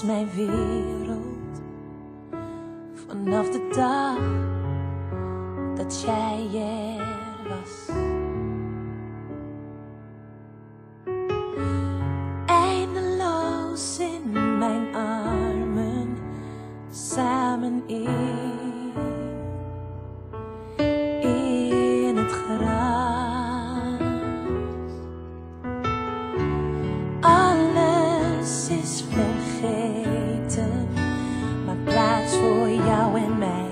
mijn wereld. Vanaf de dag dat jij er was. Eindeloos in mijn armen, samen in het gras. Alles is vergeten, maar plaats voor jou en mij.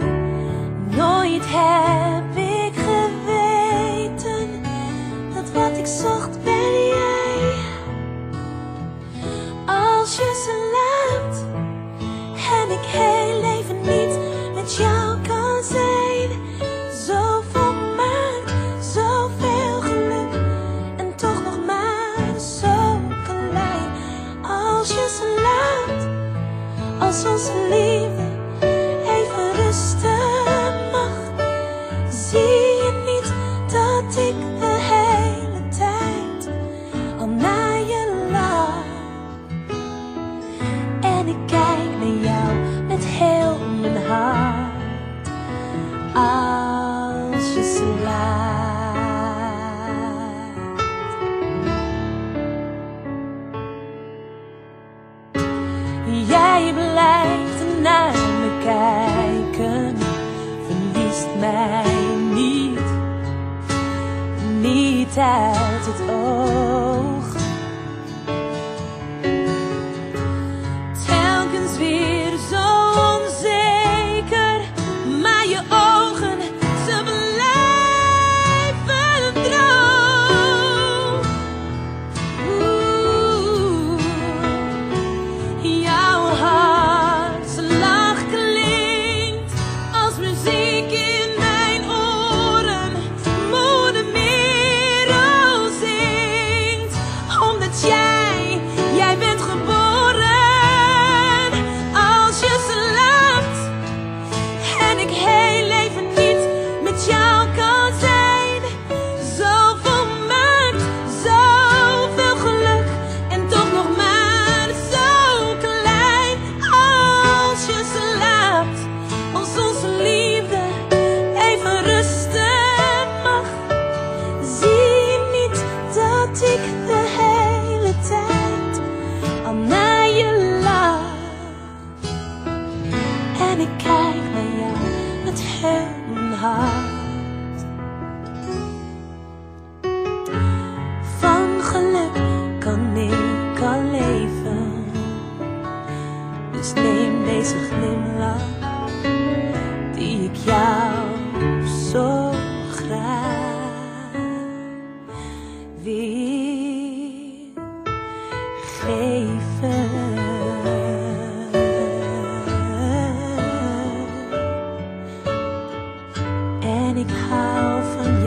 Nooit heb ik geweten dat wat ik zocht ben jij. Als je ze laat en ik heel leven niet met jou kan zijn. Zoveel maakt, zoveel geluk en toch nog maar zo klein. Als je ze laat, als onze liefde even rusten mag. Zie je niet dat ik de hele tijd al naar je lag? En ik kijk naar jou met heel mijn hart. Als je slaapt. Jij blijft naar me kijken, verliest mij niet uit het oog. Telkens weer zo onzeker, maar je ogen, ze blijven droog. Jouw hartslag klinkt als muziek in mijn oren. Moeder Merel zingt, omdat jij bent geboren. Als je ze laat en ik heel leven niet met jou kan zijn. Zoveel maakt, zoveel geluk en toch nog maar zo klein. Als je ze laat, als onze liefde even rusten mag. Zie je niet dat ik de hele tijd al naar je lag? En ik kijk naar jou met heel mijn hart. Van geluk kan ik al leven, dus neem deze glimlach die ik jou zo graag wil geven. En ik hou van